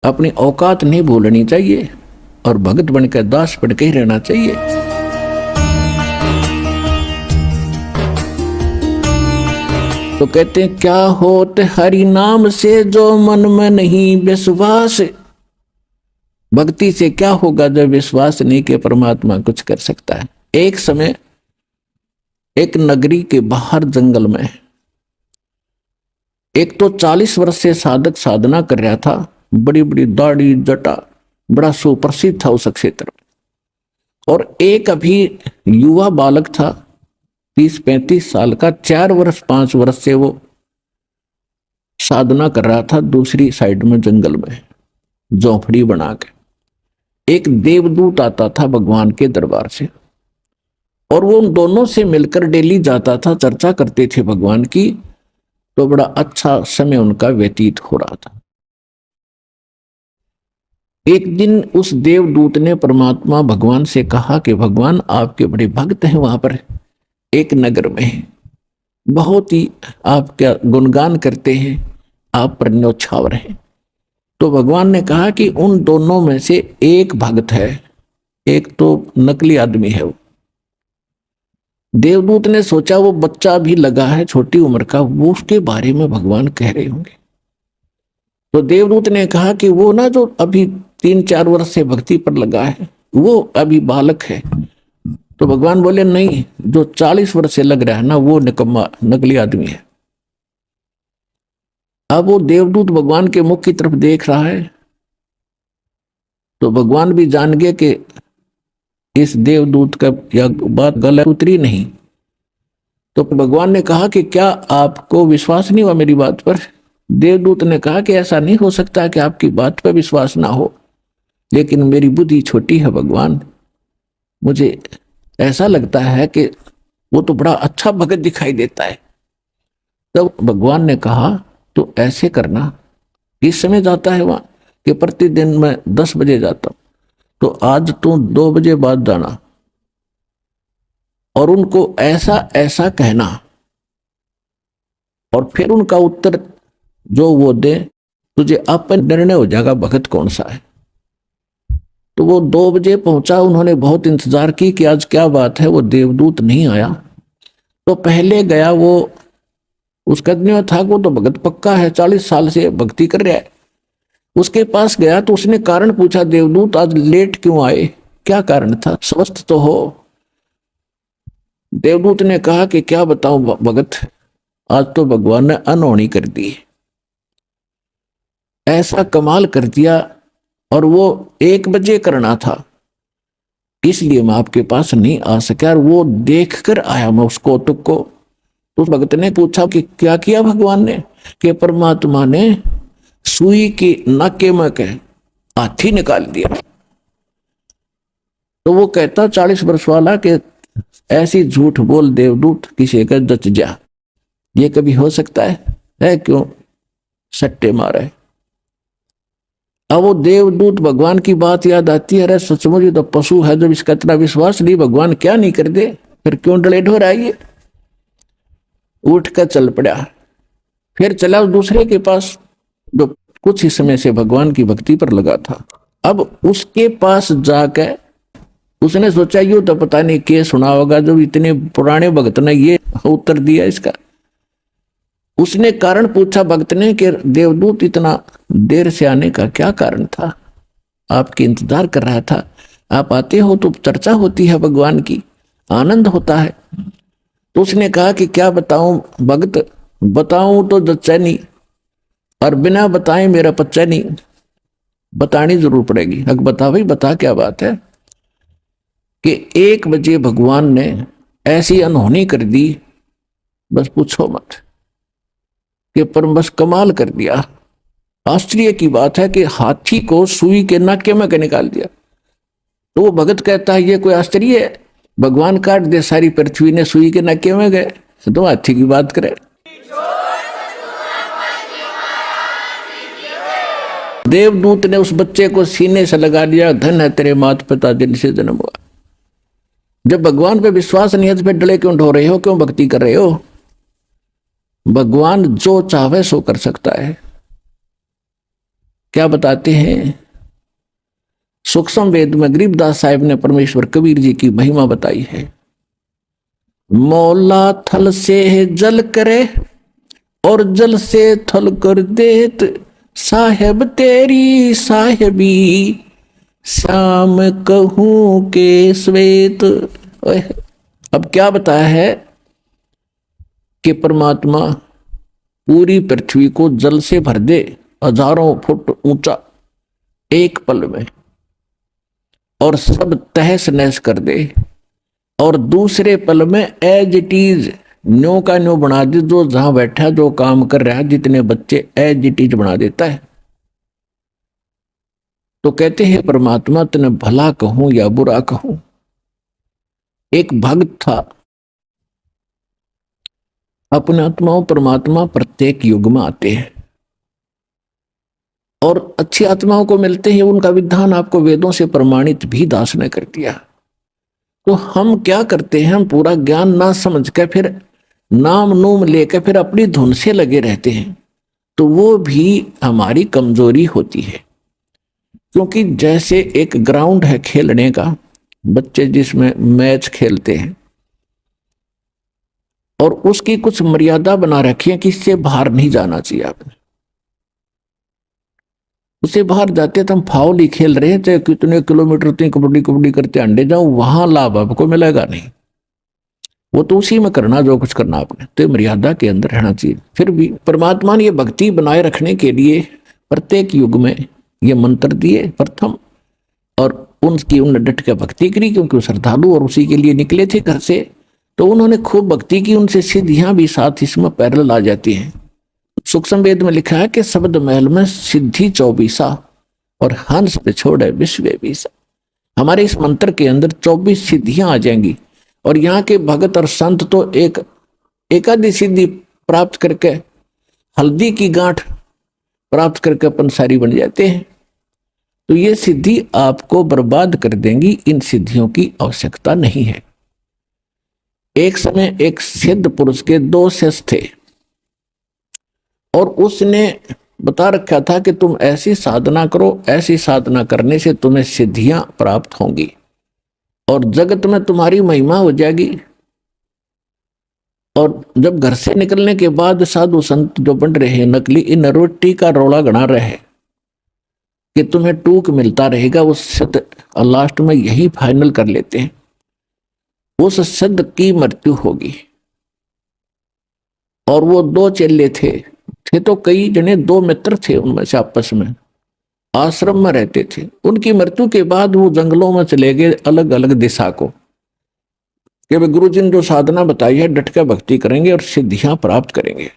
अपनी औकात नहीं भूलनी चाहिए और भगत बनकर दास बनकर ही रहना चाहिए। तो कहते हैं क्या होत हरि नाम से जो मन में नहीं विश्वास। भक्ति से क्या होगा जब विश्वास नहीं कि परमात्मा कुछ कर सकता है। एक समय एक नगरी के बाहर जंगल में एक तो 40 वर्ष से साधक साधना कर रहा था, बड़ी बड़ी दाढ़ी जटा, बड़ा सुप्रसिद्ध था उस क्षेत्र में। और एक अभी युवा बालक था 30-35 साल का, 4 वर्ष 5 वर्ष से वो साधना कर रहा था दूसरी साइड में जंगल में झोंपड़ी बना के। एक देवदूत आता था भगवान के दरबार से और वो उन दोनों से मिलकर डेली जाता था, चर्चा करते थे भगवान की। तो बड़ा अच्छा समय उनका व्यतीत हो रहा था। एक दिन उस देवदूत ने परमात्मा भगवान से कहा कि भगवान आपके बड़े भक्त हैं, वहां पर एक नगर में बहुत ही आपका गुणगान करते हैं, आप पर न्यौछावर हैं। तो भगवान ने कहा कि उन दोनों में से एक भक्त है, एक तो नकली आदमी है। वो देवदूत ने सोचा वो बच्चा भी लगा है छोटी उम्र का, वो उसके बारे में भगवान कह रहे होंगे। तो देवदूत ने कहा कि वो ना जो अभी 3-4 वर्ष से भक्ति पर लगा है वो अभी बालक है। तो भगवान बोले नहीं, जो 40 वर्ष से लग रहा है ना वो निकम्मा नकली आदमी है। अब वो देवदूत भगवान के मुख की तरफ देख रहा है तो भगवान भी जान गए कि इस देवदूत का यह बात गलत उतरी नहीं। तो भगवान ने कहा कि क्या आपको विश्वास नहीं हुआ मेरी बात पर। देवदूत ने कहा कि ऐसा नहीं हो सकता कि आपकी बात पर विश्वास ना हो, लेकिन मेरी बुद्धि छोटी है भगवान, मुझे ऐसा लगता है कि वो तो बड़ा अच्छा भगत दिखाई देता है। तब भगवान ने कहा तो ऐसे करना, किस समय जाता है वहां, कि प्रतिदिन मैं 10 बजे जाता हूं, तो आज तू 2 बजे बाद जाना और उनको ऐसा ऐसा कहना और फिर उनका उत्तर जो वो दे तुझे अपन निर्णय हो जाएगा भगत कौन सा है। तो वो 2 बजे पहुंचा, उन्होंने बहुत इंतजार की कि आज क्या बात है, वो देवदूत नहीं आया। तो पहले गया वो, उसका आदमी था वो तो भगत पक्का है, 40 साल से भक्ति कर रहा है। उसके पास गया तो उसने कारण पूछा, देवदूत आज लेट क्यों आए, क्या कारण था, स्वस्थ तो हो। देवदूत ने कहा कि क्या बताऊं भगत, आज तो भगवान ने अनहोनी कर दी, ऐसा कमाल कर दिया और वो 1 बजे करना था इसलिए मैं आपके पास नहीं आ सका। और वो देख कर आया मैं उस कौतुक को। तो उस भगत ने पूछा कि क्या किया भगवान ने, कि परमात्मा ने सुई की नाके में के हाथी निकाल दिया। तो वो कहता 40 वर्ष वाला कि ऐसी झूठ बोल देवदूत किसी का जच जा, ये कभी हो सकता है क्यों सट्टे मारे। अब वो देवदूत भगवान की बात याद आती है, अरे सचमुच ये तो पशु है, जब इसका इतना विश्वास नहीं भगवान क्या नहीं कर दे, फिर क्यों डले ढो रहा है। उठ कर चल पड़ा, फिर चला दूसरे के पास जो कुछ ही समय से भगवान की भक्ति पर लगा था। अब उसके पास जाकर उसने सोचा यूं तो पता नहीं क्या सुना होगा, जो इतने पुराने भक्त ने ये उत्तर दिया इसका। उसने कारण पूछा भक्त ने कि देवदूत इतना देर से आने का क्या कारण था, आपकी इंतजार कर रहा था, आप आते हो तो चर्चा होती है भगवान की, आनंद होता है। तो उसने कहा कि क्या बताऊं भक्त, बताऊं तो जच्चा नहीं और बिना बताए मेरा पच्चा नहीं, बतानी जरूर पड़ेगी। अगर बता भाई बता, क्या बात है कि 1 बजे भगवान ने ऐसी अनहोनी कर दी, बस पूछो मत, कि पर बस कमाल कर दिया। आश्चर्य की बात है कि हाथी को सुई के नाके में के निकाल दिया। तो वो भगत कहता है ये कोई आश्चर्य है, भगवान काट दे सारी पृथ्वी ने सुई के नाके में गए, तो हाथी की बात करे। देवदूत ने उस बच्चे को सीने से लगा दिया, धन है तेरे माता पिता जिनसे जन्म हुआ। जब भगवान पे विश्वास नहीं है तो फिर डले क्यों ढो रहे हो, क्यों भक्ति कर रहे हो। भगवान जो चाहे सो कर सकता है। क्या बताते हैं सूक्ष्म वेद में गरीबदास साहिब ने परमेश्वर कबीर जी की महिमा बताई है। मौला थल से जल करे और जल से थल कर देत, साहेब तेरी साहेबी श्याम कहूं के श्वेत। अब क्या बताया है कि परमात्मा पूरी पृथ्वी को जल से भर दे, हजारों फुट ऊंचा एक पल में, और सब तहस नहस कर दे, और दूसरे पल में एज इट इज न्यो का न्यो बना दे। जो जहां बैठा जो काम कर रहा है, जितने बच्चे, एज इट इज बना देता है। तो कहते हैं परमात्मा तने भला कहूं या बुरा कहूं। एक भक्त था, अपने आत्माओं परमात्मा प्रत्येक युग में आते हैं और अच्छी आत्माओं को मिलते हैं। उनका विधान आपको वेदों से प्रमाणित भी दास ने कर दिया। तो हम क्या करते हैं, हम पूरा ज्ञान ना समझ के फिर नाम नूम लेकर फिर अपनी धुन से लगे रहते हैं। तो वो भी हमारी कमजोरी होती है। क्योंकि जैसे एक ग्राउंड है खेलने का, बच्चे जिसमें मैच खेलते हैं और उसकी कुछ मर्यादा बना रखी है कि इससे बाहर नहीं जाना चाहिए आपने। उससे बाहर जाते तो हम फाउल ही खेल रहे हैं, चाहे कितने किलोमीटर तुम कबड्डी कबड्डी करते अंडे जाओ, वहां लाभ आपको मिलेगा नहीं। वो तो उसी में करना जो कुछ करना आपने, तो मर्यादा के अंदर रहना चाहिए। फिर भी परमात्मा ने ये भक्ति बनाए रखने के लिए प्रत्येक युग में ये मंत्र दिए प्रथम, और उनकी उन्होंने डट के भक्ति करी, क्योंकि वो श्रद्धालु और उसी के लिए निकले थे घर से। तो उन्होंने खूब भक्ति की, उनसे सिद्धियां भी साथ इसमें पैरेलल आ जाती हैं। सूक्ष्म वेद में लिखा है कि शब्द महल में सिद्धि 24 और हंस पे छोड़े विश्व 20। हमारे इस मंत्र के अंदर 24 सिद्धियां आ जाएंगी। और यहाँ के भगत और संत तो एक आधी सिद्धि प्राप्त करके, हल्दी की गांठ प्राप्त करके अपन सारी बन जाते हैं। तो ये सिद्धि आपको बर्बाद कर देंगी, इन सिद्धियों की आवश्यकता नहीं है। एक समय एक सिद्ध पुरुष के 2 शिष्य थे और उसने बता रखा था कि तुम ऐसी साधना करो, ऐसी साधना करने से तुम्हें सिद्धियां प्राप्त होंगी और जगत में तुम्हारी महिमा हो जाएगी। और जब घर से निकलने के बाद साधु संत जो बन रहे हैं नकली, इन रोटी का रोला गणा रहे कि तुम्हें टूक मिलता रहेगा, उस सिद्ध लास्ट में यही फाइनल कर लेते हैं, उस सिद्ध की मृत्यु होगी। और वो 2 चेले थे तो कई जने 2 मित्र थे, उनमें से आपस में आश्रम में रहते थे। उनकी मृत्यु के बाद वो जंगलों में चले गए अलग अलग दिशा को, कि वे गुरु जी ने जो साधना बताई है डट कर भक्ति करेंगे और सिद्धियां प्राप्त करेंगे।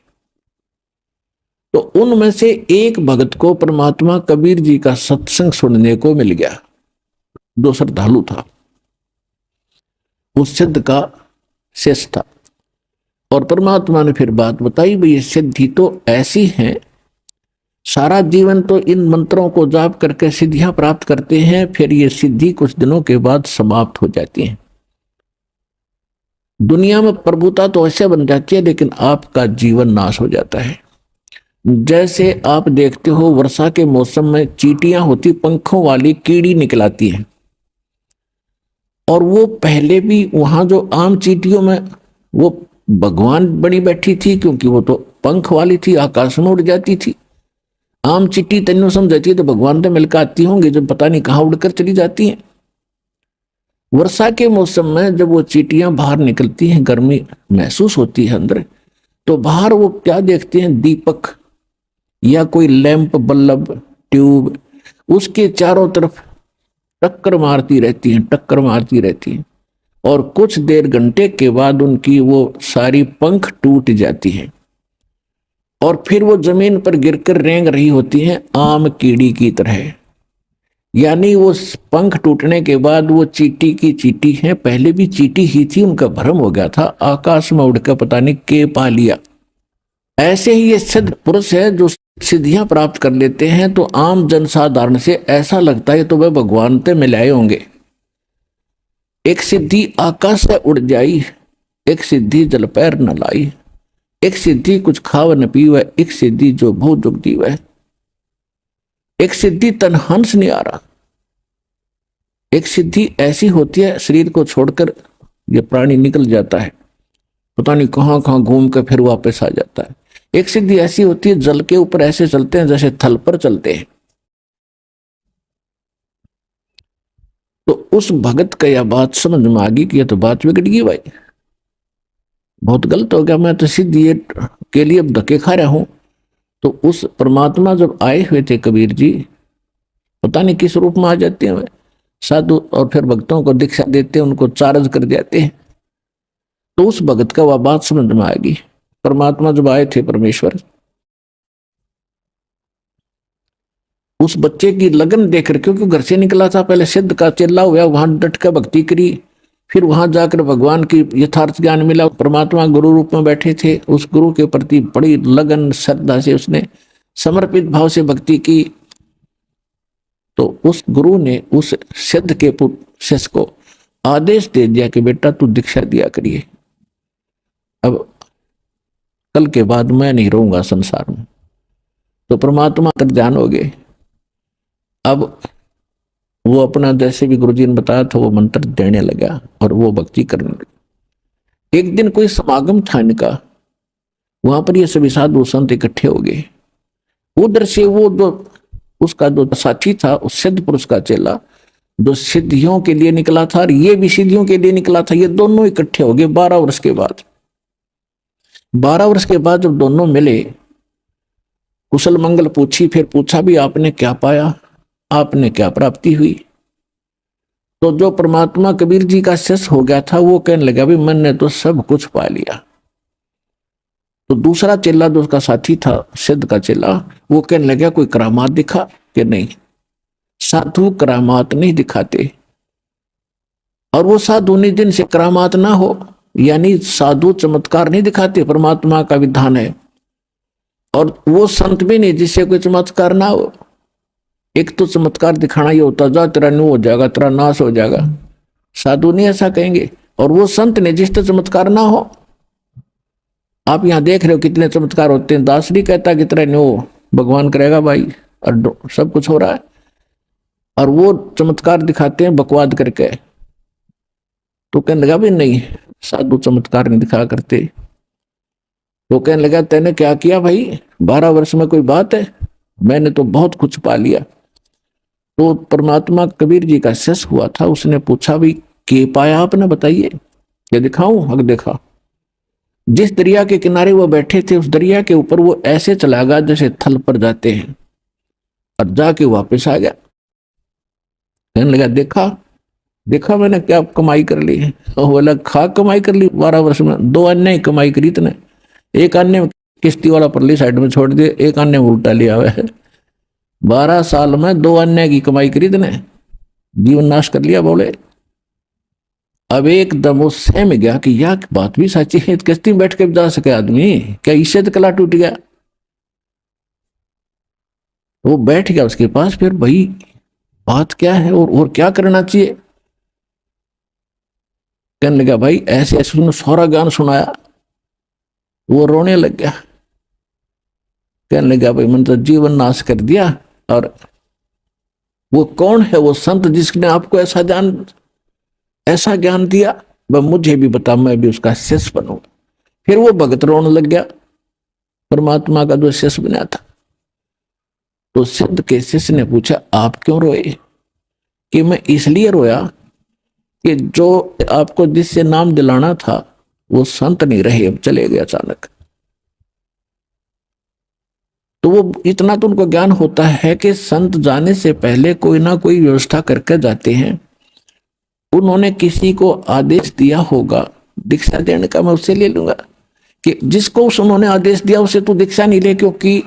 तो उनमें से एक भगत को परमात्मा कबीर जी का सत्संग सुनने को मिल गया, जो श्रद्धालु था, उस सिद्ध का शिष्य था। और परमात्मा ने फिर बात बताई, भाई ये सिद्धि तो ऐसी है, सारा जीवन तो इन मंत्रों को जाप करके सिद्धियां प्राप्त करते हैं, फिर ये सिद्धि कुछ दिनों के बाद समाप्त हो जाती है। दुनिया में प्रभुता तो ऐसे बन जाती है, लेकिन आपका जीवन नाश हो जाता है। जैसे आप देखते हो वर्षा के मौसम में चींटियां होती, पंखों वाली कीड़ी निकलाती हैं, और वो पहले भी वहां जो आम चींटियों में वो भगवान बनी बैठी थी, क्योंकि वो तो पंख वाली थी, आकाश में उड़ जाती थी। आम चिट्टी तेनों समझती है तो भगवान तो मिलकर आती होंगी, जब पता नहीं कहाँ उड़कर चली जाती हैं। वर्षा के मौसम में जब वो चींटियां बाहर निकलती हैं, गर्मी महसूस होती है अंदर, तो बाहर वो क्या देखते हैं, दीपक या कोई लैंप, बल्ब, ट्यूब, उसके चारों तरफ टक्कर मारती रहती हैं, टक्कर मारती रहती हैं। और कुछ देर घंटे के बाद उनकी वो सारी पंख टूट जाती हैं और फिर वो जमीन पर गिरकर रेंग रही होती हैं आम कीड़ी की तरह। यानी वो पंख टूटने के बाद वो चींटी की चींटी है, पहले भी चींटी ही थी, उनका भ्रम हो गया था, आकाश में उड़कर पता नहीं के पा लिया। ऐसे ही ये सिद्ध पुरुष है जो सिद्धियां प्राप्त कर लेते हैं, तो आम जनसाधारण से ऐसा लगता है तो वह भगवान से मिलाए होंगे। एक सिद्धि आकाश से उड़ जाई, एक सिद्धि जल पैर न लाई, एक सिद्धि कुछ खाव न पीवे, एक सिद्धि जो भू दुख दीवे। एक सिद्धि तनहंस नहीं आ रहा। एक सिद्धि ऐसी होती है शरीर को छोड़कर ये प्राणी निकल जाता है, पता नहीं कहां कहां घूम कर फिर वापस आ जाता है। एक सिद्धि ऐसी होती है जल के ऊपर ऐसे चलते हैं जैसे थल पर चलते हैं। तो उस भगत का यह बात समझ में आ गई कि यह तो बात बिगड़ गई भाई, बहुत गलत हो गया, मैं तो सिद्धि के लिए धक्के खा रहा हूं। तो उस परमात्मा जब आए हुए थे कबीर जी, पता नहीं किस रूप में आ जाते हैं साधु, और फिर भक्तों को दीक्षा देते हैं, उनको चार्ज कर जाते हैं। तो उस भगत का वह बात समझ में आएगी। परमात्मा जब आए थे परमेश्वर, उस बच्चे की लगन देखकर, क्योंकि घर से निकला था, पहले सिद्ध का चेला हुआ, वहां डट कर भक्ति करी, फिर वहां जाकर भगवान की यथार्थ ज्ञान मिला, परमात्मा गुरु रूप में बैठे थे, उस गुरु के प्रति बड़ी लगन श्रद्धा से उसने समर्पित भाव से भक्ति की। तो उस गुरु ने उस सिद्ध के शिष्य को आदेश दे दिया कि बेटा तू दीक्षा दिया करिए, अब कल के बाद मैं नहीं रहूंगा संसार में। तो परमात्मा तक ध्यान हो गए। अब वो अपना जैसे भी गुरुजी ने बताया था वो मंत्र देने लगा और वो भक्ति करने लगा। एक दिन कोई समागम था इनका, वहां पर ये सभी साधु संत इकट्ठे हो गए। उधर से वो जो उसका जो साथी था, उस सिद्ध पुरुष का चेला, जो सिद्धियों के लिए निकला था और ये भी सिद्धियों के लिए निकला था, ये दोनों इकट्ठे हो गए 12 वर्ष के बाद। 12 वर्ष के बाद जब दोनों मिले, कुशल मंगल पूछी, फिर पूछा भी आपने क्या पाया, आपने क्या प्राप्ति हुई। तो जो परमात्मा कबीर जी का शिष्य हो गया था वो कहने लगा भी मैंने तो सब कुछ पा लिया। तो दूसरा चेला जो उसका साथी था, सिद्ध का चेला, वो कहने लगा कोई करामात दिखा कि नहीं। साधु करामात नहीं दिखाते, और वो साधु नहीं जिनसे करामात ना हो, यानी साधु चमत्कार नहीं दिखाते, परमात्मा का विधान है। और वो संत भी नहीं जिससे कोई चमत्कार ना हो। एक तो चमत्कार दिखाना ही होता, जा तेरा न्यू हो जाएगा, तेरा नाश हो जाएगा, साधु नहीं ऐसा कहेंगे। और वो संत ने जिससे चमत्कार ना हो, आप यहां देख रहे हो कितने चमत्कार होते हैं, दास नहीं कहता कि तेरा न्यू भगवान करेगा भाई, और सब कुछ हो रहा है, और वो चमत्कार दिखाते हैं बकवाद करके। तो कहने लगा भी नहीं, साधु चमत्कार नहीं दिखा करते। तो कहने लगा तेने क्या किया भाई, 12 वर्ष में कोई बात है, मैंने तो बहुत कुछ पा लिया। तो परमात्मा कबीर जी का शिष्य हुआ था, उसने पूछा भी के पाया आपने, बताइए क्या दिखाऊं। हक देखा, जिस दरिया के किनारे वो बैठे थे उस दरिया के ऊपर वो ऐसे चला गया जैसे थल पर जाते हैं, और जाके वापस आ गया। कहने लगा देखा देखा मैंने क्या कमाई कर ली। बोला खा कमाई कर ली 12 वर्ष में, 2 अन्य कमाई करी इतने, एक अन्य किश्ती वाला परली साइड में छोड़ दिए, एक अन्य उल्टा लिया हुआ है। 12 साल में 2 अन्य की कमाई करी इतने, जीवन नाश कर लिया। बोले अब एकदम वो सहम गया कि यह बात भी सच्ची है, किश्ती में बैठ के जा सके आदमी, क्या इससे तो कला टूट गया। वो बैठ गया उसके पास, फिर भाई बात क्या है और क्या करना चाहिए। कहने लगा भाई ऐसे ऐसे उसने सारा ज्ञान सुनाया। वो रोने लग गया, कहने लगा भाई मैंने तो जीवन नाश कर दिया। और वो कौन है वो संत जिसने आपको ऐसा ज्ञान दिया, वह मुझे भी बता, मैं भी उसका शिष्य बनूं। फिर वो भगत रोने लग गया, परमात्मा का जो शिष्य बना था। तो सिद्ध के शिष्य ने पूछा आप क्यों रोए। कि मैं इसलिए रोया कि जो आपको जिससे नाम दिलाना था वो संत नहीं रहे, अब चले गए अचानक। तो वो इतना तो उनको ज्ञान होता है कि संत जाने से पहले कोई ना कोई व्यवस्था करके जाते हैं। उन्होंने किसी को आदेश दिया होगा दीक्षा देने का, मैं उससे ले लूंगा, कि जिसको उन्होंने आदेश दिया उसे तो दीक्षा नहीं ले। क्योंकि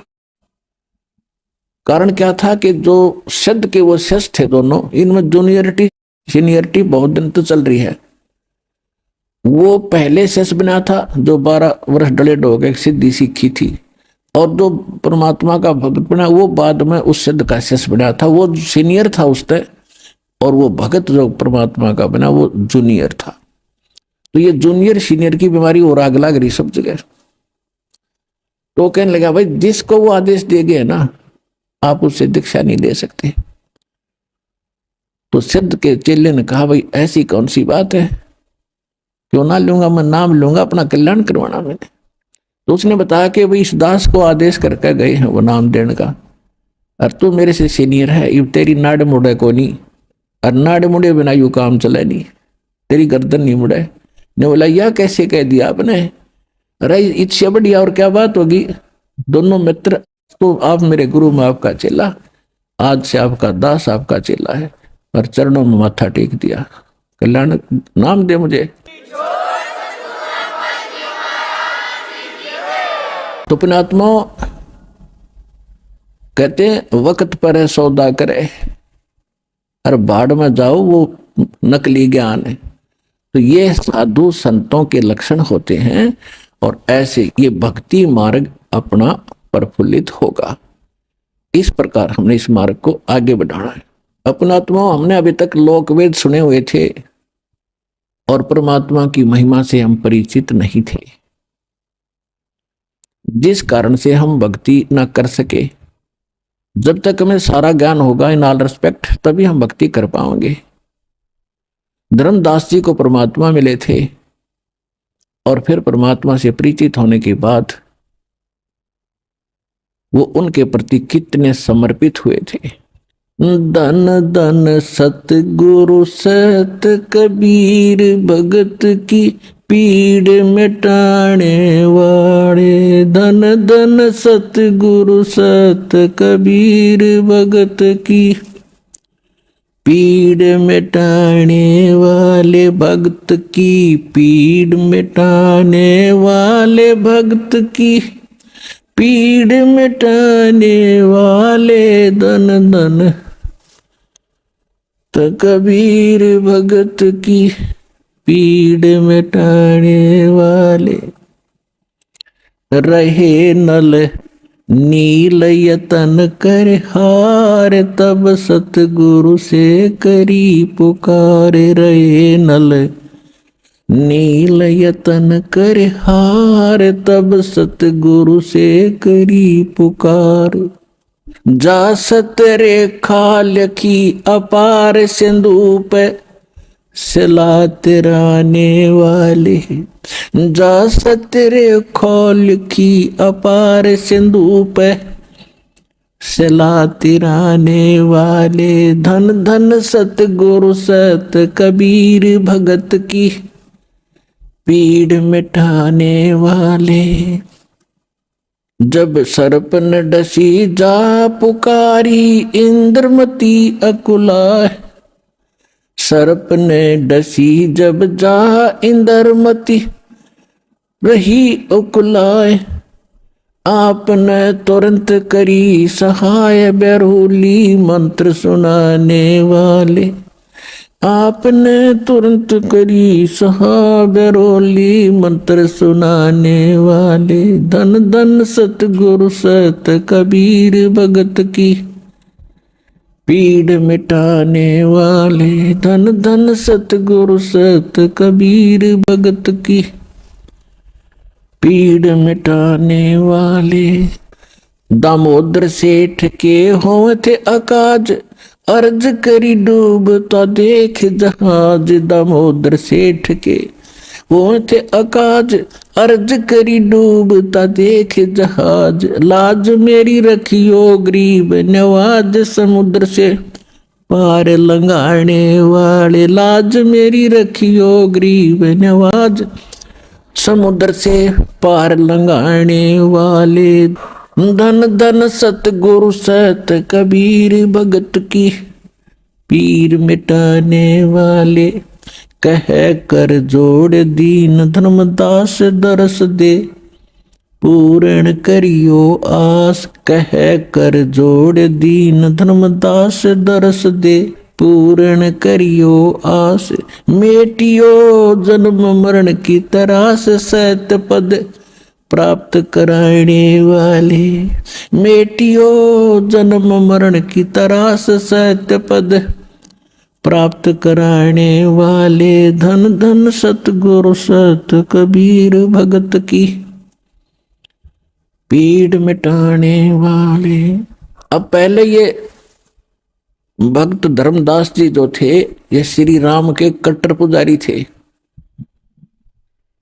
कारण क्या था कि जो सिद्ध के वो शिष्य थे दोनों, इनमें जूनियरिटी सीनियरिटी बहुत दिन तो चल रही है। वो पहले शिष्य बना था जो 12 वर्ष डले डोगे सिद्धि सीखी थी, और जो परमात्मा का भगत बना वो बाद में उस सिद्ध का शिष्य बना था, वो सीनियर था उससे, और वो भगत जो परमात्मा का बना वो जूनियर था। तो ये जूनियर सीनियर की बीमारी और आग लग रही सब जगह। तो कहने लगा भाई जिसको वो आदेश दे गए ना, आप उससे दीक्षा नहीं ले सकते। तो सिद्ध के चेले ने कहा भाई ऐसी कौन सी बात है, क्यों ना लूंगा, मैं नाम लूंगा, अपना कल्याण करवाना मैंने। तो उसने बताया कि भाई इस दास को आदेश करके गए हैं वो नाम देने का, और तू मेरे से सीनियर है, ये तेरी नाड़ मुड़े को नहीं, और नाड़ मुड़े बिना यू काम चले नहीं, तेरी गर्दन नहीं मुड़े। ने बोला यह कैसे कह दिया आपने, अरे इससे बढ़िया और क्या बात होगी, दोनों मित्र, तो आप मेरे गुरु में आपका चेला, आज से आपका दास आपका चेला है, और चरणों में माथा टेक दिया, कल्याण नाम दे मुझे। तो पुण्यात्मा कहते हैं वक्त पर है सौदा करे, और भाड़ में जाओ वो नकली ज्ञान है। तो ये साधु संतों के लक्षण होते हैं, और ऐसे ये भक्ति मार्ग अपना प्रफुल्लित होगा। इस प्रकार हमने इस मार्ग को आगे बढ़ाना है। अपनात्मा हमने अभी तक लोक वेद सुने हुए थे, और परमात्मा की महिमा से हम परिचित नहीं थे, जिस कारण से हम भक्ति न कर सके। जब तक हमें सारा ज्ञान होगा इन ऑल रेस्पेक्ट, तभी हम भक्ति कर पाएंगे। धर्मदास जी को परमात्मा मिले थे, और फिर परमात्मा से परिचित होने के बाद वो उनके प्रति कितने समर्पित हुए थे। धन धन सतगुरु सत कबीर भगत की पीड़ मिटाने वाले, धन धन सतगुरु सत कबीर भगत की पीड़ मिटाने वाले, भक्त की पीड़ मिटाने वाले, भक्त की पीड़ मिटाने वाले, धन धन तो कबीर भगत की पीड़ मिटाने वाले। रहे नल नील यतन कर हार, तब सतगुरु से करी पुकार, रहे नल नील यतन कर हार, तब सतगुरु से करी पुकार। जा सतरेखा लखी अपार सिंधु पे सिला तिराने वाले, जा सतरेखा लखी अपार सिंधु पे सिला तिराने वाले, धन धन सतगुरु सत कबीर भगत की पीड़ मिटाने वाले। जब सर्प न डसी जा पुकारी, इंद्रमती अकुला, सर्प ने डसी जब जा इंद्रमती रही उकुलाए, आपने तुरंत करी सहाय, बेरुली मंत्र सुनाने वाले, आपने तुरंत करी सहाय, बेरुली मंत्र सुनाने वाले, धन धन सतगुरु सत कबीर भगत की पीड़ मिटाने वाले, धन धन सतगुरु सत कबीर भगत की पीड़ मिटाने वाले। दामोदर सेठ के हों थे अकाज, अर्ज करी डूब तो देख जहाज, दामोदर सेठ के हों थे अकाज, अर्ज करी डूब तो देख जहाज, लाज मेरी रखियो गरीब नवाज, समुद्र से पार लंघाने वाले, लाज मेरी रखियो गरीब नवाज, समुद्र से पार लंघाने वाले, धन धन सतगुरु सत कबीर भगत की पीर मिटाने वाले। कह कर जोड़ दीन धर्मदास दरस दे, पूर्ण करियो आस, कह कर जोड़ दीन धर्मदास दरस दे, पूर्ण करियो आस, मेटियो जन्म मरण की तरास, सत पद प्राप्त कराने वाले, मेटियो जन्म मरण की तरास, सत पद प्राप्त कराने वाले, धन धन सतगुरु सत कबीर भगत की पीड़ मिटाने वाले। अब पहले ये भक्त धर्मदास जी जो थे ये श्री राम के कट्टर पुजारी थे,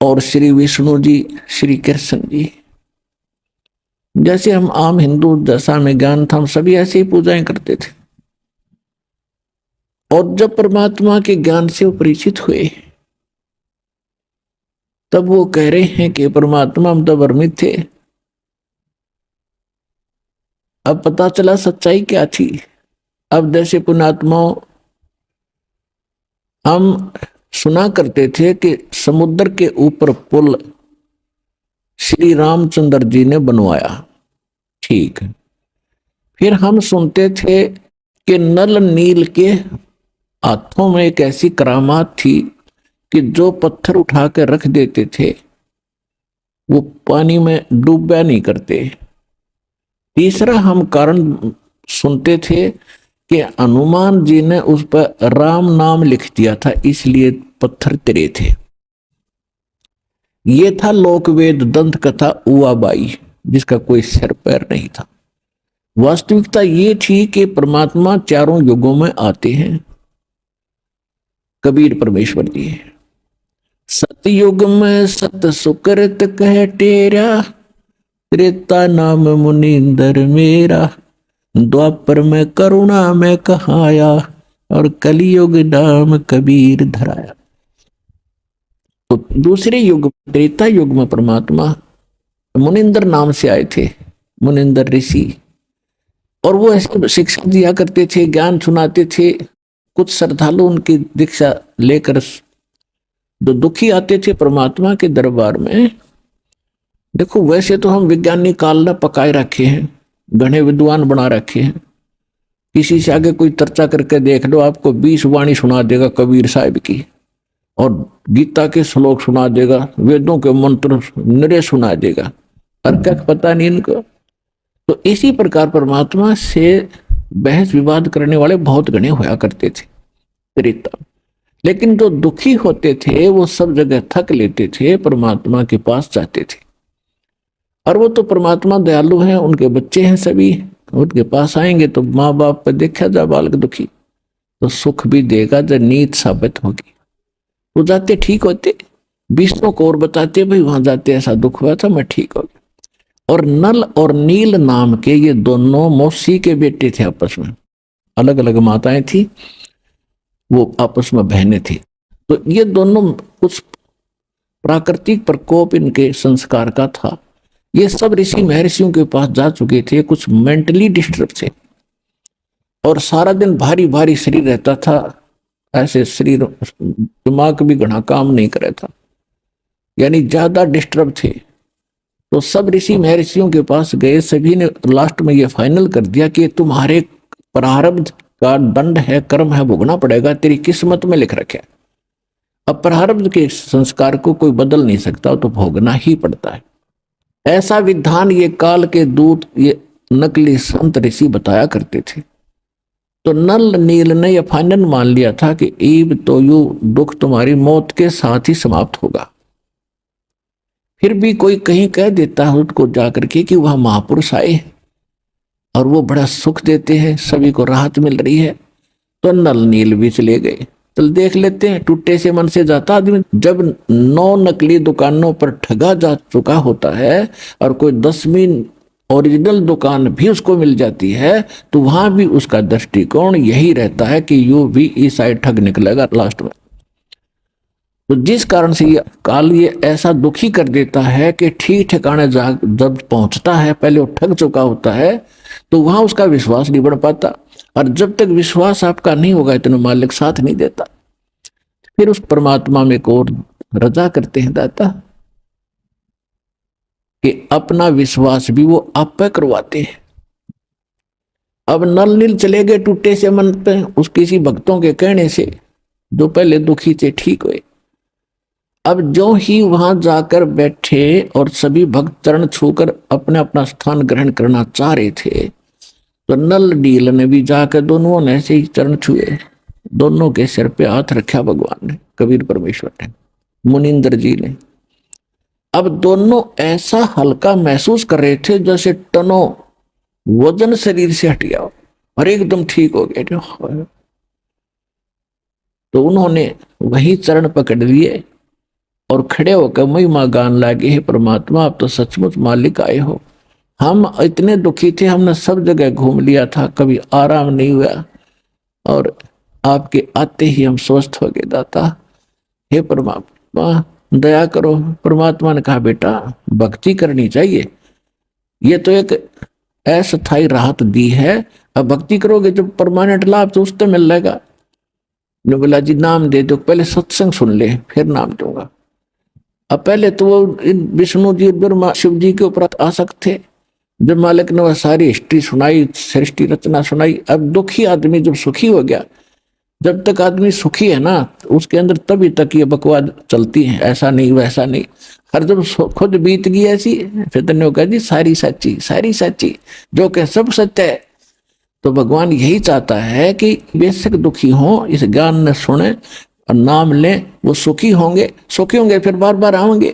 और श्री विष्णु जी, श्री कृष्ण जी, जैसे हम आम हिंदू दशा में ज्ञान था हम सभी ऐसे ही पूजाएं करते थे। और जब परमात्मा के ज्ञान से वो परिचित हुए तब वो कह रहे हैं कि परमात्मा हम तो भ्रमित थे, अब पता चला सच्चाई क्या थी। अब जैसे पुण्यात्माओं हम सुना करते थे कि समुद्र के ऊपर पुल श्री रामचंद्र जी ने बनवाया, ठीक है। फिर हम सुनते थे कि नल नील के हाथों में एक ऐसी करामात थी कि जो पत्थर उठा के रख देते थे वो पानी में डूबा नहीं करते। तीसरा हम कारण सुनते थे कि हनुमान जी ने उस पर राम नाम लिख दिया था, इसलिए पत्थर तिरे थे। ये था लोकवेद दंत कथा उआबाई, जिसका कोई सिर पैर नहीं था। वास्तविकता ये थी कि परमात्मा चारों युगों में आते हैं। कबीर परमेश्वर जी, सतयुग में सत सुकृत कह टेरा, त्रेता नाम मुनिंदर मेरा, द्वापर में करुणा में कहाया, और कलियुग नाम कबीर धराया। तो दूसरे युग त्रेता युग में परमात्मा मुनिंदर नाम से आए थे, मुनिंदर ऋषि, और वो ऐसे शिक्षा दिया करते थे, ज्ञान सुनाते थे। कुछ श्रद्धालु उनकी दीक्षा लेकर जो दुखी आते थे परमात्मा के दरबार में। देखो वैसे तो हम विज्ञानी काल न पकाए रखे हैं, घने विद्वान बना रखे हैं, किसी से आगे कोई चर्चा करके देख लो आपको 20 वाणी सुना देगा कबीर साहिब की, और गीता के श्लोक सुना देगा, वेदों के मंत्र निरे सुना देगा, और क्या पता नहीं इनको। तो इसी प्रकार परमात्मा से बहस विवाद करने वाले बहुत गणे होया करते थे त्रेता। लेकिन जो दुखी होते थे वो सब जगह थक लेते थे, परमात्मा के पास जाते थे। और वो तो परमात्मा दयालु हैं, उनके बच्चे हैं सभी, उनके पास आएंगे तो माँ बाप पर देखा जा बालक दुखी तो सुख भी देगा जब नीत साबित होगी। वो जाते ठीक होते, 20 को और बताते भाई वहां जाते ऐसा दुख हुआ था, मैं ठीक हो गया। और नल और नील नाम के ये दोनों मौसी के बेटे थे, आपस में अलग अलग माताएं थी, वो आपस में बहनें थी। तो ये दोनों कुछ प्राकृतिक प्रकोप इनके संस्कार का था। ये सब ऋषि महर्षियों के पास जा चुके थे, कुछ मेंटली डिस्टर्ब थे, और सारा दिन भारी भारी शरीर रहता था, ऐसे शरीर दिमाग भी घना काम नहीं कर रहा था, यानी ज्यादा डिस्टर्ब थे। तो सब ऋषि महर्षियों के पास गए, सभी ने लास्ट में ये फाइनल कर दिया कि तुम्हारे प्रारब्ध का दंड है, कर्म है, भोगना पड़ेगा, तेरी किस्मत में लिख रखा है। अब प्रारब्ध के संस्कार को कोई बदल नहीं सकता, तो भोगना ही पड़ता है। ऐसा विधान ये काल के दूत, ये नकली संत ऋषि बताया करते थे। तो नल नील ने यह फाइनल मान लिया था कि ईब तो यू दुख तुम्हारी मौत के साथ ही समाप्त होगा। फिर भी कोई कहीं कह देता है उसको जाकर के कि वह महापुरुष आए और वो बड़ा सुख देते हैं, सभी को राहत मिल रही है, तो नल नील भी चले गए। तो देख लेते हैं, टूटे से मन से जाता आदमी। जब 9 नकली दुकानों पर ठगा जा चुका होता है और कोई 10वीं ओरिजिनल दुकान भी उसको मिल जाती है, तो वहां भी उसका दृष्टिकोण यही रहता है कि यू भी इस साइड ठग निकलेगा लास्ट में। तो जिस कारण से ये काल ये ऐसा दुखी कर देता है कि ठीक ठिकाने जब पहुंचता है, पहले वो ठग चुका होता है, तो वहां उसका विश्वास नहीं बढ़ पाता। और जब तक विश्वास आपका नहीं होगा, इतना मालिक साथ नहीं देता, फिर उस परमात्मा में को रजा करते हैं दाता कि अपना विश्वास भी वो आप पे करवाते हैं। अब नल नील चले गए टूटे से मन पे, उस किसी भक्तों के कहने से जो पहले दुखी थे ठीक हुए। अब जो ही वहां जाकर बैठे और सभी भक्त चरण छूकर अपने अपना स्थान ग्रहण करना चाह रहे थे, तो नल नील ने भी जाकर दोनों ने ऐसे ही चरण छुए, दोनों के सिर पे हाथ रखा भगवान ने, कबीर परमेश्वर ने, मुनिंदर जी ने। अब दोनों ऐसा हल्का महसूस कर रहे थे जैसे टनों वजन शरीर से हट गया और एकदम ठीक हो गया। तो उन्होंने वही चरण पकड़ लिए और खड़े होकर महिमा गान लागे, हे परमात्मा आप तो सचमुच मालिक आए हो। हम इतने दुखी थे, हमने सब जगह घूम लिया था, कभी आराम नहीं हुआ, और आपके आते ही हम स्वस्थ हो गए दाता। हे परमात्मा दया करो। परमात्मा ने कहा बेटा भक्ति करनी चाहिए, ये तो एक अस्थायी राहत दी है, अब भक्ति करोगे जब परमानेंट लाभ तो उससे मिल जाएगा। ने बोला जी नाम दे दो, पहले सत्संग सुन ले फिर नाम दूंगा। अब पहले तो वो विष्णु जी ब्रह्मा शिव जी के ऊपर आसक्त थे, जब मालिक ने वह सारी हिस्ट्री सुनाई, सृष्टि रचना सुनाई। अब दुखी आदमी जब सुखी हो गया, जब तक आदमी सुखी है ना उसके अंदर तभी तक ये बकवाद चलती है, ऐसा नहीं वैसा नहीं। हर जब खुद बीत गई ऐसी, फिर तन्ने कहा जी सारी सच्ची जो कह सब सत्य है। तो भगवान यही चाहता है कि बेशक दुखी हो, इस ज्ञान ने सुने और नाम ले, वो सुखी होंगे फिर बार बार आएंगे।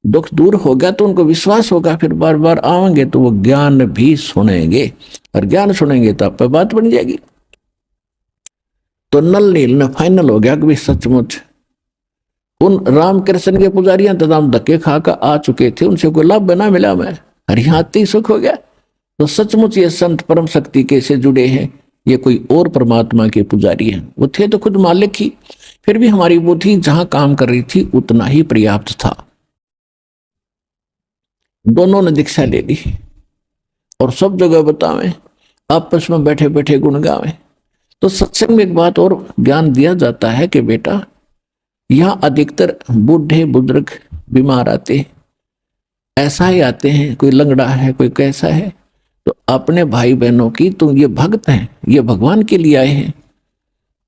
दुख दूर होगा तो उनको विश्वास होगा, फिर बार बार आएंगे तो वो ज्ञान भी सुनेंगे, और ज्ञान सुनेंगे तो आप पे बात बन जाएगी। तो नल नील ने फाइनल हो गया कि सचमुच उन रामकृष्ण के पुजारियां तमाम धक्के खाकर आ चुके थे, उनसे कोई लाभ बना मिला, मैं और यहाँ आते ही सुख हो गया। तो सचमुच ये संत परम शक्ति कैसे जुड़े हैं, ये कोई और परमात्मा के पुजारी हैं। वो थे तो खुद मालिक ही, फिर भी हमारी बुद्धि जहां काम कर रही थी उतना ही पर्याप्त था। दोनों ने दीक्षा ले ली और सब जगह बतावें, आपस में बैठे बैठे गुण गावें। तो सत्संग में एक बात और ज्ञान दिया जाता है कि बेटा यहाँ अधिकतर बूढ़े बुजुर्ग बीमार आते हैं, ऐसा ही आते हैं, कोई लंगड़ा है कोई कैसा है। तो अपने भाई बहनों की तुम ये भक्त हैं, ये भगवान के लिए आए हैं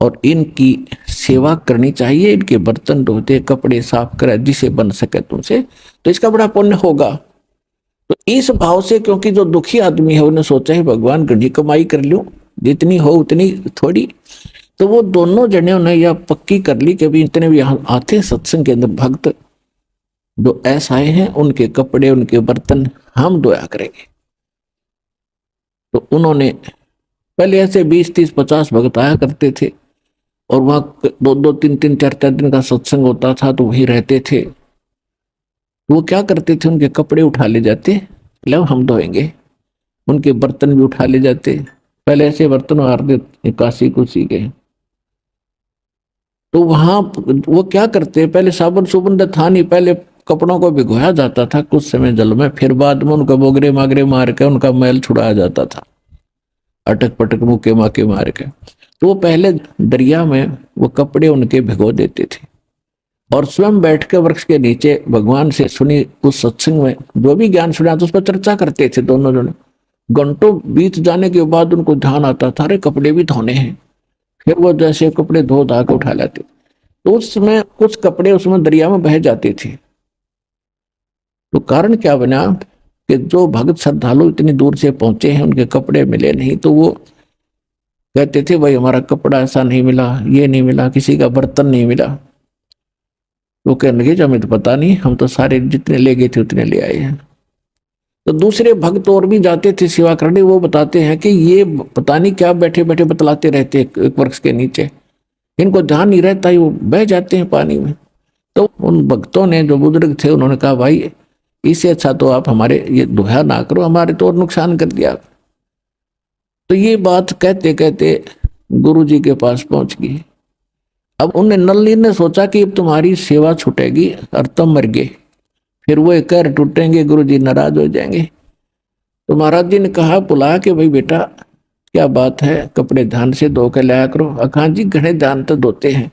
और इनकी सेवा करनी चाहिए, इनके बर्तन धोते कपड़े साफ करे जिसे बन सके तुमसे, तो इसका बड़ा पुण्य होगा। तो इस भाव से, क्योंकि जो दुखी आदमी है उन्हें सोचा है भगवान गढ़ी कमाई कर लूं, जितनी हो उतनी थोड़ी। तो वो दोनों जने ने यह पक्की कर ली कि भी इतने भी यहाँ आते सत्संग के अंदर भक्त जो ऐसा आए हैं, उनके कपड़े उनके बर्तन हम धोया करेंगे। तो उन्होंने पहले ऐसे 20 30 50 भक्त आया करते थे और वहां 2 3 3 4 4 दिन का सत्संग होता था, तो वही रहते थे। वो क्या करते थे, उनके कपड़े उठा ले जाते, लो हम धोएंगे, उनके बर्तन भी उठा ले जाते। पहले ऐसे बर्तन हारते काशी कुशी के, तो वहां वो क्या करते, पहले साबुन सुबुन था नहीं, पहले कपड़ों को भिगोया जाता था कुछ समय जल में, फिर बाद में उनका बोगरे मागरे मार के उनका मैल छुड़ाया जाता था, अटक पटक मुके माके मार के। तो वो पहले दरिया में वो कपड़े उनके भिगो देते थे और स्वयं बैठ के वृक्ष के नीचे भगवान से सुनी उस सत्संग में जो भी ज्ञान सुना तो उस पर चर्चा करते थे दोनों जने। घंटों बीत जाने के बाद उनको ध्यान आता था, अरे कपड़े भी धोने हैं। फिर वो जैसे कपड़े धो धा के उठा लाते, तो उसमें कुछ कपड़े उसमें दरिया में बह जाते थे। तो कारण क्या बना कि जो भक्त श्रद्धालु इतनी दूर से पहुंचे हैं उनके कपड़े मिले नहीं, तो वो कहते थे भाई हमारा कपड़ा ऐसा नहीं मिला, ये नहीं मिला, किसी का बर्तन नहीं मिला। तो कहने लगे हमें तो पता नहीं, हम तो सारे जितने ले गए थे उतने ले आए हैं। तो दूसरे भक्त और भी जाते थे सेवा करने, वो बताते हैं कि ये पता नहीं क्या बैठे बैठे बतलाते रहते एक वृक्ष के नीचे, इनको ध्यान नहीं रहता, वो बह जाते हैं पानी में। तो उन भक्तों ने जो बुजुर्ग थे उन्होंने कहा भाई इससे अच्छा तो आप हमारे ये दोहा ना करो, हमारे तो और नुकसान कर दिया। तो ये बात कहते कहते गुरु जी के पास पहुंच गई। अब उन्हें नलिनी ने सोचा कि अब तुम्हारी सेवा छूटेगी और तुम मर गए, फिर वो कर टूटेंगे, गुरु जी नाराज हो जाएंगे। तो महाराज जी ने कहा बुला के भाई बेटा क्या बात है, कपड़े ध्यान से धो के लाया करो। अखान जी घने ध्यान तो धोते हैं,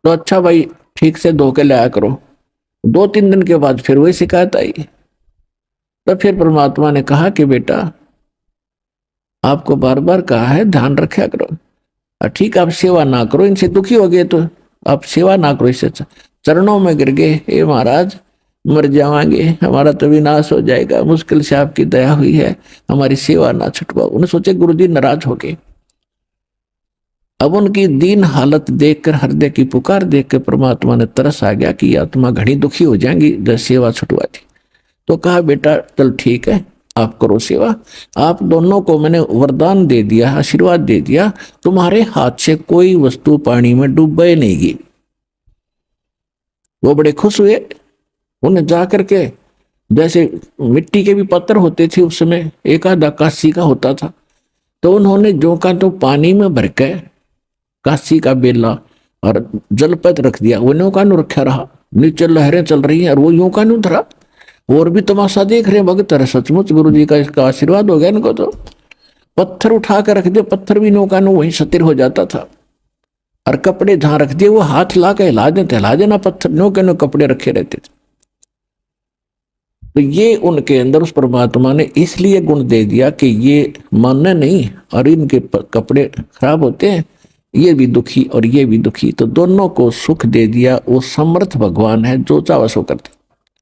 तो अच्छा भाई ठीक से धो के लाया करो। 2 3 दिन के बाद फिर वही शिकायत आई। तो फिर परमात्मा ने कहा कि बेटा आपको बार बार कहा है ध्यान रखा करो, ठीक आप सेवा ना करो, इनसे दुखी हो गए तो आप सेवा ना करो, इससे चरणों में गिर गए, हे महाराज मर जाएंगे, हमारा तो विनाश हो जाएगा, मुश्किल से आपकी दया हुई है, हमारी सेवा ना छुटवाओ। उन्हें सोचे गुरु जी नाराज हो गए। अब उनकी दीन हालत देखकर, हृदय की पुकार देखकर परमात्मा ने तरस आ गया कि आत्मा घड़ी दुखी हो जाएंगी जब सेवा छुटवा दी। तो कहा बेटा चल ठीक है, आप करो सेवा। आप दोनों को मैंने वरदान दे दिया, आशीर्वाद दे दिया, तुम्हारे हाथ से कोई वस्तु पानी में डूबे नहीं गई। वो बड़े खुश हुए। उन्हें जा करके, जैसे मिट्टी के भी पत्थर होते थे उस समय, एक आधा काशी का होता था, तो उन्होंने जो का तो पानी में भर के काशी का बेला और जलपत रख दिया। वो न्यों का न्यू रखा रहा, नीचे लहरें चल रही हैं और वो यूं का न्यू धरा। और भी तमाशा देख रहे हैं भगत, अरे सचमुच गुरु जी का इसका आशीर्वाद हो गया इनको। तो पत्थर उठा कर रख दिया, पत्थर भी न्यों का न्यू वहीं स्थिर हो जाता था। और कपड़े जहां रख दिए वो हाथ ला के हिला देना, पत्थर न्यों के न्यों कपड़े रखे रहते थे। तो ये उनके अंदर उस परमात्मा ने इसलिए गुण दे दिया कि ये मानना नहीं, और इनके कपड़े खराब होते हैं, ये भी दुखी और ये भी दुखी, तो दोनों को सुख दे दिया। वो समर्थ भगवान है, जो चाहे सो करते।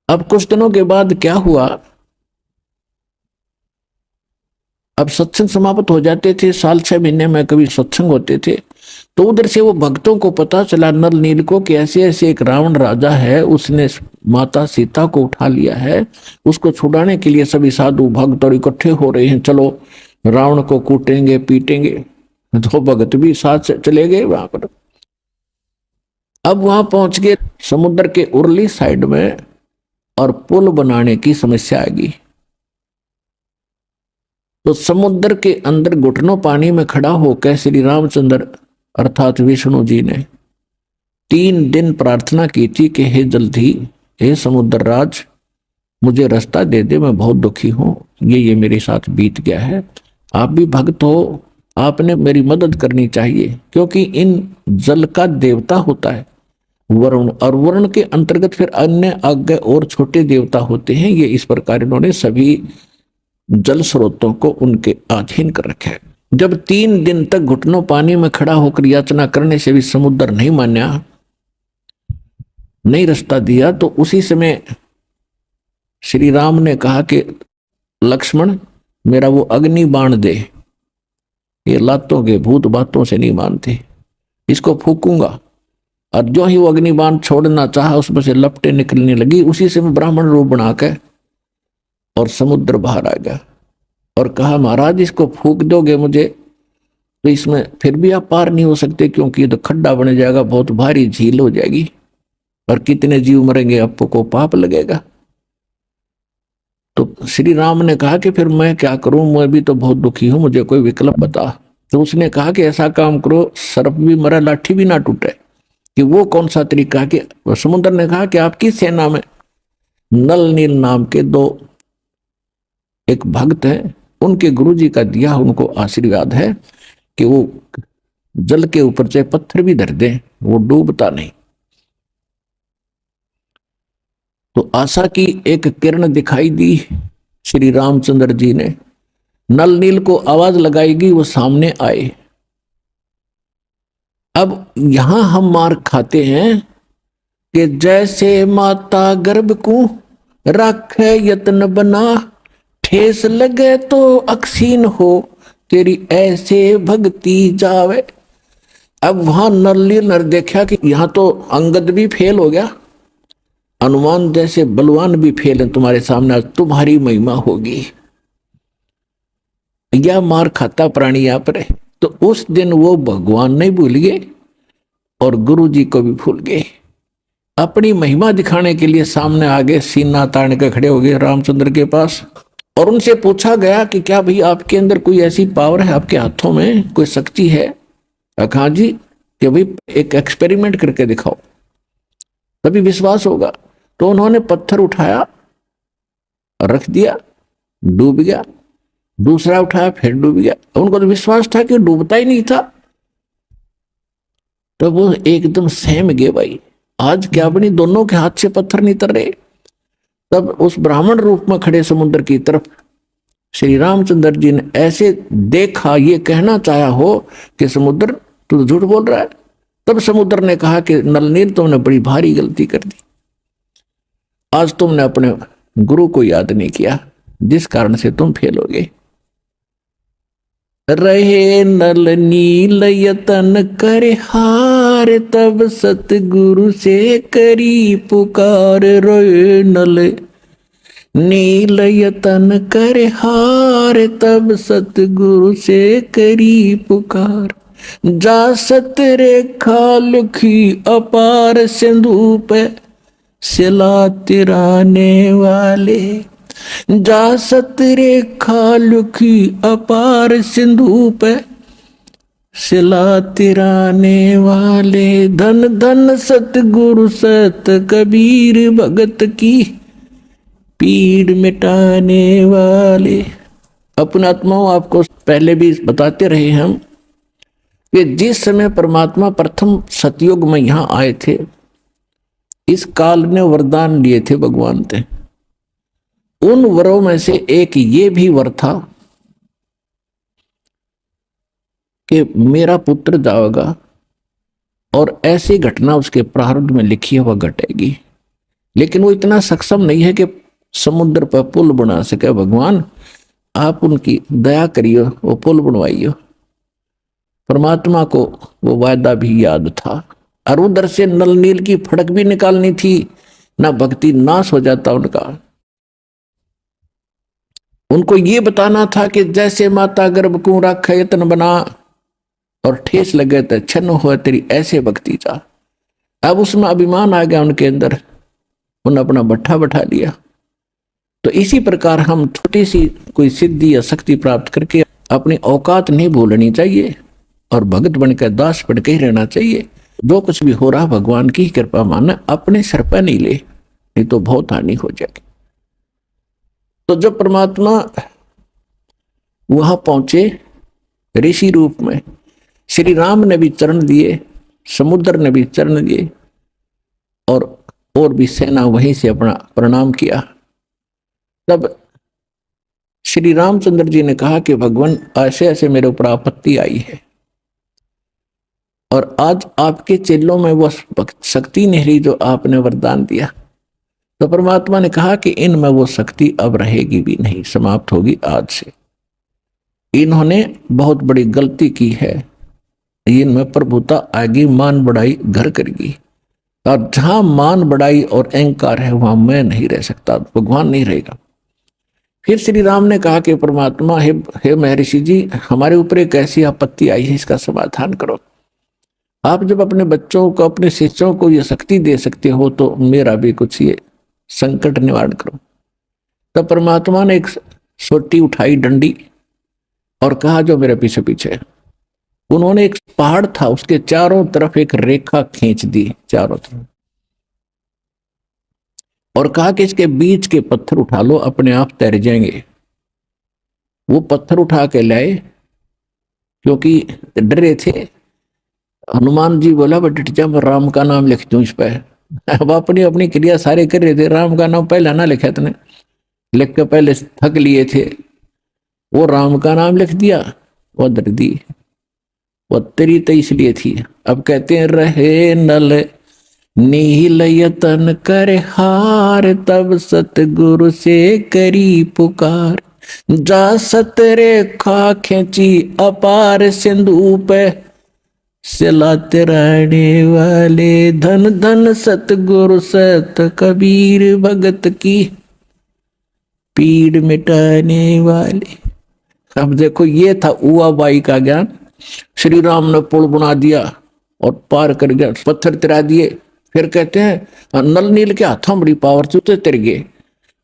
अब कुछ दिनों के बाद क्या हुआ, अब सत्संग समाप्त हो जाते थे, साल 6 महीने में कभी सत्संग होते थे। तो उधर से वो भक्तों को पता चला नल नील को कि ऐसे ऐसे एक रावण राजा है, उसने माता सीता को उठा लिया है, उसको छुड़ाने के लिए सभी साधु भक्त और इकट्ठे हो रहे हैं, चलो रावण को कूटेंगे पीटेंगे। तो भगत भी साथ चले गए वहां पर। अब वहां पहुंच गए समुद्र के उरली साइड में, और पुल बनाने की समस्या आ गई। तो समुद्र के अंदर घुटनों पानी में खड़ा होकर श्री रामचंद्र अर्थात विष्णु जी ने 3 दिन प्रार्थना की थी कि हे जल्दी, हे समुद्र राज, मुझे रास्ता दे दे, मैं बहुत दुखी हूं, ये मेरे साथ बीत गया है। आप भी भक्त हो, आपने मेरी मदद करनी चाहिए, क्योंकि इन जल का देवता होता है वरुण, और वरुण के अंतर्गत फिर अन्य आगे और छोटे देवता होते हैं। ये इस प्रकार इन्होंने सभी जल स्रोतों को उनके अधीन कर रखा है। जब 3 दिन तक घुटनों पानी में खड़ा होकर याचना करने से भी समुद्र नहीं मान्या, नहीं रास्ता दिया, तो उसी समय श्री राम ने कहा कि लक्ष्मण, मेरा वो अग्नि बाण दे, ये लातों के भूत बातों से नहीं मानते, इसको फूकूंगा। और जो ही वो अग्नि बाण छोड़ना चाहा, उसमें से लपटें निकलने लगी। उसी से ब्राह्मण रूप बनाकर और समुद्र बाहर आ गया और कहा, महाराज इसको फूक दोगे मुझे तो इसमें फिर भी आप पार नहीं हो सकते, क्योंकि ये तो खड्डा बन जाएगा, बहुत भारी झील हो जाएगी और कितने जीव मरेंगे, आपको पाप लगेगा। तो श्री राम ने कहा कि फिर मैं क्या करूं, मैं भी तो बहुत दुखी हूं, मुझे कोई विकल्प बता। तो उसने कहा कि ऐसा काम करो, सर्प भी मरा लाठी भी ना टूटे। कि वो कौन सा तरीका, कि समुद्र ने कहा कि आपकी सेना में नल नील नाम के 2 एक भक्त हैं, उनके गुरुजी का दिया उनको आशीर्वाद है कि वो जल के ऊपर चाहे पत्थर भी धर दें, वो डूबता नहीं। तो आशा की एक किरण दिखाई दी श्री रामचंद्र जी ने। नल नील को आवाज लगाएगी, वो सामने आए। अब यहां हम मार खाते हैं कि जैसे माता गर्भ को रखे यत्न बना, ठेस लगे तो अक्षीण हो, तेरी ऐसे भक्ति जावे। अब वहां नर देखा कि यहां तो अंगद भी फेल हो गया, हनुमान जैसे बलवान भी फेल है तुम्हारे सामने, आज तुम्हारी महिमा होगी। यह मार खाता प्राणी यहाँ पर है। तो उस दिन वो भगवान नहीं भूल गए और गुरु जी को भी भूल गए। अपनी महिमा दिखाने के लिए सामने आगे सीना तान के खड़े हो गए रामचंद्र के पास, और उनसे पूछा गया कि क्या भाई आपके अंदर कोई ऐसी पावर है, आपके हाथों में कोई शक्ति है? हाँ जी, कि भाई एक एक्सपेरिमेंट करके दिखाओ, तभी विश्वास होगा। तो उन्होंने पत्थर उठाया, रख दिया, डूब गया। दूसरा उठाया, फिर डूब गया। उनको तो विश्वास था कि डूबता ही नहीं था। तो वो एकदम सहम गए, भाई आज क्या अपनी दोनों के हाथ से पत्थर नहीं तर रहे। तब उस ब्राह्मण रूप में खड़े समुद्र की तरफ श्री रामचंद्र जी ने ऐसे देखा, ये कहना चाहा हो कि समुद्र तू झूठ बोल रहा है। तब समुद्र ने कहा कि नलनील, तुमने बड़ी भारी गलती कर दी, आज तुमने अपने गुरु को याद नहीं किया, जिस कारण से तुम फेल हो गए। रहे नल नील यतन करे हार, तब सतगुरु से करी पुकार। रोए नल नील यतन करे हार, तब सतगुरु से करी पुकार। जा सत रेखा लिखी अपार सिंधु पे, सिला तिराने वाले। जा सत रेखा लिखी अपार सिंधु पे, सिला तिराने वाले। धन धन सतगुरु सत कबीर, भगत की पीड़ मिटाने वाले। अपने आत्माओं, आपको पहले भी बताते रहे हम कि जिस समय परमात्मा प्रथम सतयुग में यहां आए थे, इस काल ने वरदान लिए थे भगवान थे। उन वरों में से एक ये भी वर था कि मेरा पुत्र जाएगा और ऐसी घटना उसके प्रारब्ध में लिखी है वह घटेगी। लेकिन वो इतना सक्षम नहीं है कि समुद्र पर पुल बना सके। भगवान आप उनकी दया करियो, वो पुल बनवाइयो। परमात्मा को वो वायदा भी याद था और उधर से नल नील की फड़क भी निकालनी थी, ना भक्ति नाश हो जाता उनका। उनको ये बताना था कि जैसे माता गर्भ को रख यत्न बना और ठेस लगे तो छन्न हो तेरी, ऐसे भक्ति जा। अब उसमें अभिमान आ गया उनके अंदर, उन्होंने अपना भट्ठा बैठा लिया। तो इसी प्रकार हम छोटी सी कोई सिद्धि या शक्ति प्राप्त करके अपनी औकात नहीं भूलनी चाहिए और भगत बनकर दास बनकर ही रहना चाहिए। जो कुछ भी हो रहा भगवान की कृपा माना, अपने सर पर नहीं ले, नहीं तो बहुत हानि हो जाएगी। तो जब परमात्मा वहां पहुंचे ऋषि रूप में, श्री राम ने भी चरण दिए, समुद्र ने भी चरण दिए और भी सेना वहीं से अपना प्रणाम किया। तब श्री रामचंद्र जी ने कहा कि भगवान ऐसे ऐसे मेरे ऊपर आपत्ति आई है और आज आपके चेलों में वो शक्ति नहीं रही जो आपने वरदान दिया। तो परमात्मा ने कहा कि इनमें वो शक्ति अब रहेगी भी नहीं, समाप्त होगी आज से। इन्होंने बहुत बड़ी गलती की है, इनमें प्रभुता आएगी, मान बढ़ाई घर करेगी। और जहां मान बढ़ाई और अहंकार है वहां मैं नहीं रह सकता, भगवान नहीं रहेगा। फिर श्री राम ने कहा कि परमात्मा हे महर्षि जी, हमारे ऊपर एक ऐसी आपत्ति आई है, इसका समाधान करो। आप जब अपने बच्चों को, अपने शिष्यों को ये शक्ति दे सकते हो तो मेरा भी कुछ ये संकट निवारण करो। तब परमात्मा ने एक सोटी उठाई, डंडी, और कहा जो मेरे पीछे पीछे। उन्होंने एक पहाड़ था, उसके चारों तरफ एक रेखा खींच दी चारों तरफ, और कहा कि इसके बीच के पत्थर उठा लो, अपने आप तैर जाएंगे। वो पत्थर उठा के लाए, क्योंकि डरे थे। हनुमान जी बोला बेटा जब राम का नाम लिख दूं इस पर। अब अपनी अपनी क्रिया सारे कर रहे थे, राम का नाम पहला ना लिखा तने, लिख के पहले थक लिए थे। वो राम का नाम लिख दिया, वो दर दी, वो तेरी तो इसलिए थी। अब कहते हैं रहे नल नील यतन कर हार, तब सतगुरु से करी पुकार। जा सत रेखा खींची अपार सिंधु पे, सिला तिराने वाले। धन धन सतगुरु सत कबीर, भगत की पीड़ मिटाने वाले। अब देखो ये था उआ बाई का ज्ञान। श्री राम ने पुल बना दिया और पार कर गया, पत्थर तिरा दिए। फिर कहते हैं नल नील के हाथों बड़ी पावर थी, तो तिर गए।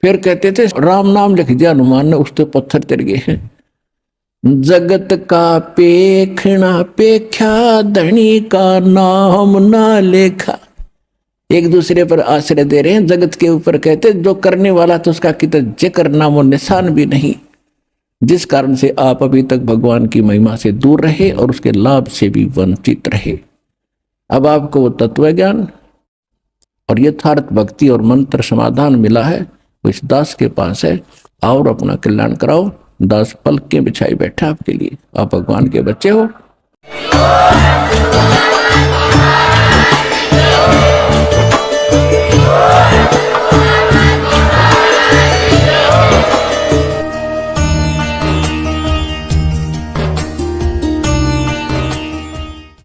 फिर कहते थे राम नाम लिख दिया हनुमान ने, उससे पत्थर तिर गए। जगत का पेखना पेख्या, धनी का नाम ना लेखा। एक दूसरे पर आश्रय दे रहे हैं जगत के ऊपर। कहते जो करने वाला तो उसका कितना जिक्र नामो निशान भी नहीं, जिस कारण से आप अभी तक भगवान की महिमा से दूर रहे और उसके लाभ से भी वंचित रहे। अब आपको वो तत्व ज्ञान और यथार्थ भक्ति और मंत्र समाधान मिला है, वो इस दास के पास है। और अपना कल्याण कराओ। दास पलकें बिछाई बैठा आपके लिए। आप भगवान के बच्चे हो।